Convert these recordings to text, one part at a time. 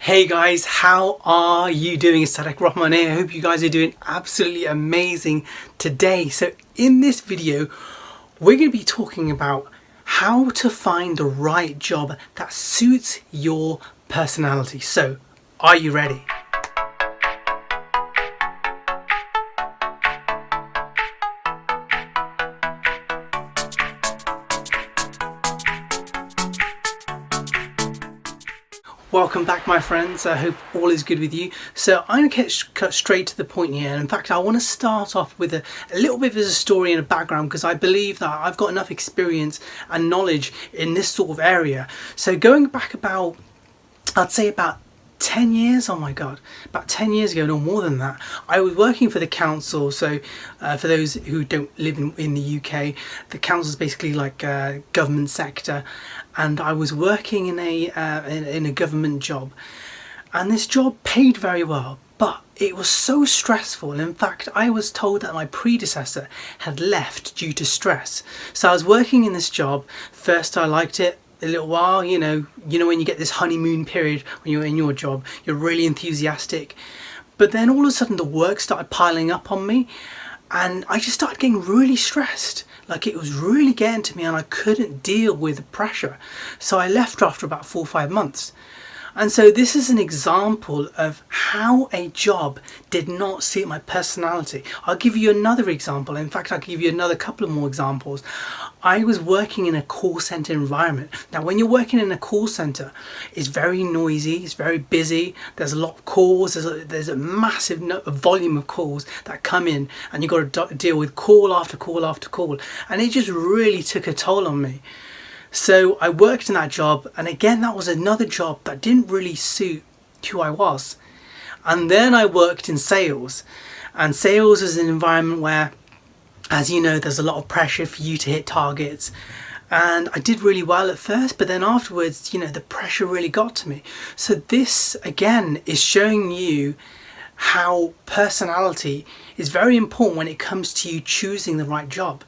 Hey guys, how are you doing? It's Sadek Rahman here. I hope you guys are doing absolutely amazing today. So in this video, we're going to be talking about how to find the right job that suits your personality. So, are you ready? Welcome back, my friends. I hope all is good with you. So I'm going to cut straight to the point here. In fact, I want to start off with a little bit of a story and a background, because I believe that I've got enough experience and knowledge in this sort of area. So going back I'd say about 10 years, oh my god, about 10 years ago, no more than that, I was working for the council. So for those who don't live in the UK, the council is basically like a government sector, and I was working in a government job, and this job paid very well, but it was so stressful. In fact, I was told that my predecessor had left due to stress. So I was working in this job. First I liked it a little while, you know when you get this honeymoon period when you're in your job, you're really enthusiastic, but then all of a sudden the work started piling up on me, and I just started getting really stressed. Like, it was really getting to me, and I couldn't deal with the pressure. So I left after about 4 or 5 months. And so this is an example of how a job did not suit my personality. I'll give you another example. In fact, I'll give you another couple of more examples. I was working in a call center environment. Now, when you're working in a call center, it's very noisy, it's very busy, there's a lot of calls, there's a massive volume of calls that come in, and you've got to deal with call after call after call. And it just really took a toll on me. So I worked in that job, and again, that was another job that didn't really suit who I was. And then I worked in sales, and sales is an environment where, as you know, there's a lot of pressure for you to hit targets. And I did really well at first, but then afterwards, the pressure really got to me. So this again is showing you how personality is very important when it comes to you choosing the right job.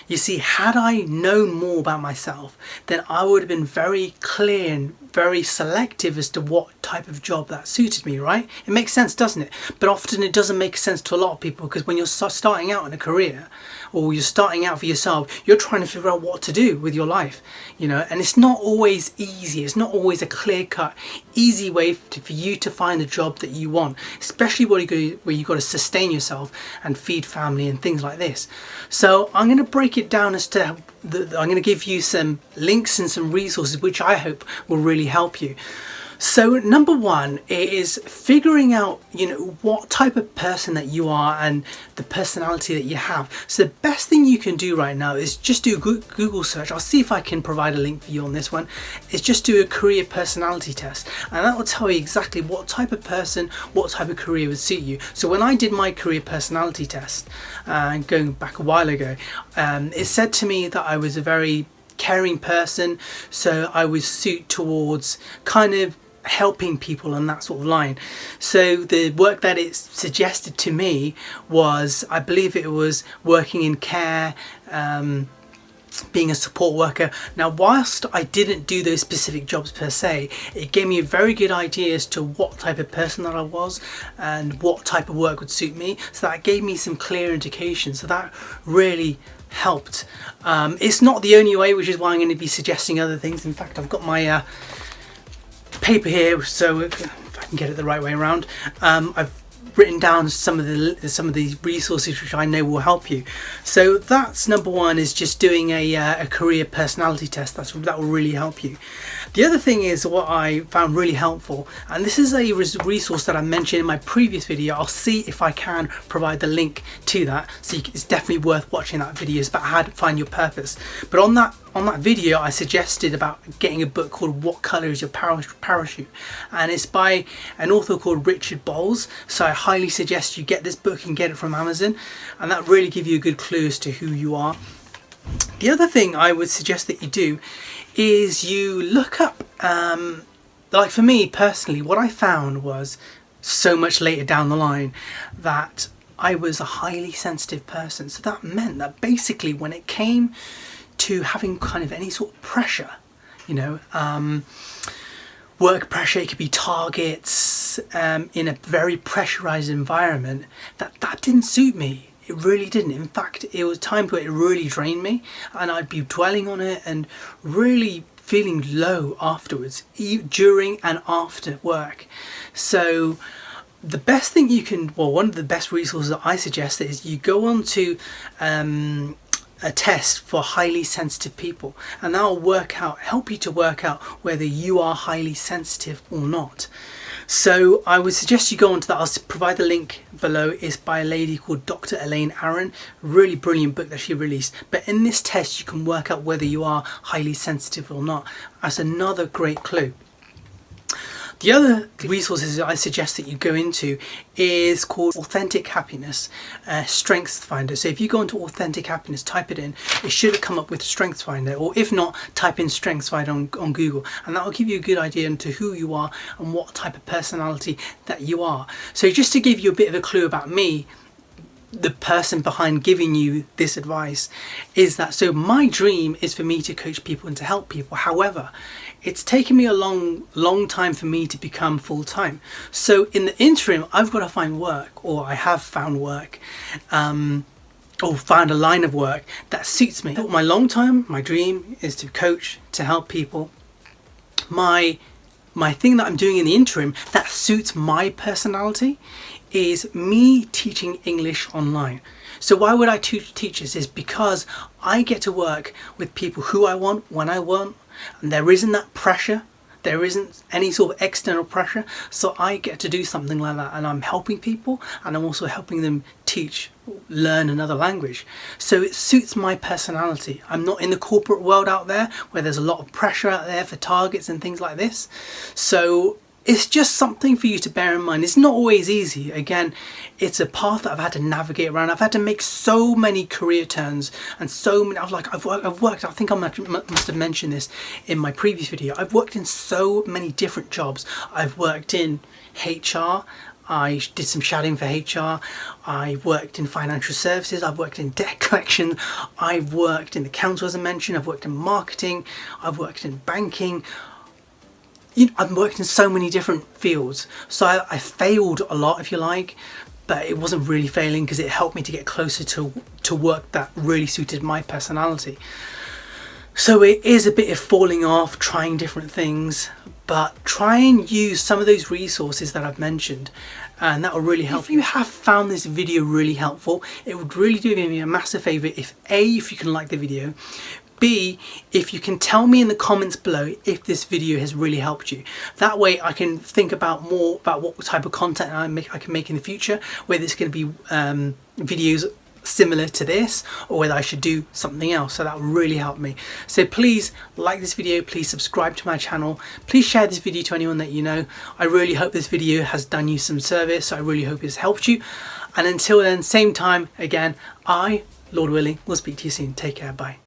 You see, had I known more about myself, then I would have been very clear and very selective as to what type of job that suited me, right? It makes sense, doesn't it? But often it doesn't make sense to a lot of people, because when you're starting out in a career, or you're starting out for yourself, you're trying to figure out what to do with your life, and it's not always easy. It's not always a clear-cut, easy way for you to find the job that you want, especially where you've got to sustain yourself and feed family and things like this. So I'm going to break it down as to I'm going to give you some links and some resources which I hope will really help you. So number one is figuring out, what type of person that you are and the personality that you have. So the best thing you can do right now is just do a Google search. I'll see if I can provide a link for you on this one. Is just do a career personality test, and that will tell you exactly what type of person, what type of career would suit you. So when I did my career personality test, going back a while ago, it said to me that I was a very caring person, so I was suited towards kind of helping people on that sort of line. So the work that it suggested to me was, I believe it was working in care, being a support worker. Now, whilst I didn't do those specific jobs per se, it gave me a very good idea as to what type of person that I was and what type of work would suit me. So that gave me some clear indications. So that really helped. It's not the only way, which is why I'm going to be suggesting other things. In fact, I've got my paper here, so if I can get it the right way around, I've written down some of these resources which I know will help you. So that's number one, is just doing a career personality test. That will really help you. The other thing is what I found really helpful, and this is a resource that I mentioned in my previous video. I'll see if I can provide the link to that, so it's definitely worth watching that video. It's about how to find your purpose. But on that video, I suggested about getting a book called What Colour Is Your Parachute, and it's by an author called Richard Bowles. So I highly suggest you get this book and get it from Amazon, and that really gives you a good clue as to who you are. The other thing I would suggest that you do is you look up, like for me personally, what I found was so much later down the line that I was a highly sensitive person. So that meant that basically when it came to having kind of any sort of pressure, work pressure, it could be targets in a very pressurized environment, that didn't suit me. It really didn't. In fact, it was times where it really drained me, and I'd be dwelling on it and really feeling low afterwards, during and after work. So the best thing you can, well, one of the best resources that I suggest is you go on to a test for highly sensitive people, and that will help you to work out whether you are highly sensitive or not. So I would suggest you go onto that. I'll provide the link below. It's by a lady called Dr. Elaine Aron. Really brilliant book that she released. But in this test, you can work out whether you are highly sensitive or not. That's another great clue. The other resources I suggest that you go into is called Authentic Happiness Strengths Finder. So if you go into Authentic Happiness, type it in, it should come up with Strengths Finder, or if not, type in Strengths Finder on Google, and that will give you a good idea into who you are and what type of personality that you are. So just to give you a bit of a clue about me, the person behind giving you this advice is that, so my dream is for me to coach people and to help people. However, it's taken me a long time for me to become full-time. So in the interim, I've got to find work, or I have found work, or found a line of work that suits me. My my dream is to coach, to help people. My thing that I'm doing in the interim that suits my personality is me teaching English online. So why would I teach this? Is because I get to work with people who I want, when I want, and there isn't that pressure. There isn't any sort of external pressure. So I get to do something like that, and I'm helping people, and I'm also helping them learn another language. So it suits my personality. I'm not in the corporate world out there where there's a lot of pressure out there for targets and things like this. So it's just something for you to bear in mind. It's not always easy. Again, it's a path that I've had to navigate around. I've had to make so many career turns, and so many. I've worked. I think I must have mentioned this in my previous video. I've worked in so many different jobs. I've worked in HR. I did some shadowing for HR. I worked in financial services. I've worked in debt collection. I've worked in the council, as I mentioned. I've worked in marketing. I've worked in banking. I've worked in so many different fields, so I failed a lot, if you like, but it wasn't really failing because it helped me to get closer to work that really suited my personality. So it is a bit of falling off, trying different things, but try and use some of those resources that I've mentioned, and that will really help. If you have found this video really helpful, it would really do me a massive favour if you can like the video, B, if you can tell me in the comments below if this video has really helped you. That way I can think more about what type of content I can make in the future, whether it's going to be videos similar to this, or whether I should do something else. So that will really help me. So please like this video, please subscribe to my channel, please share this video to anyone that you know. I really hope this video has done you some service. I really hope it's helped you, and until then, same time again, Lord willing, will speak to you soon. Take care, bye.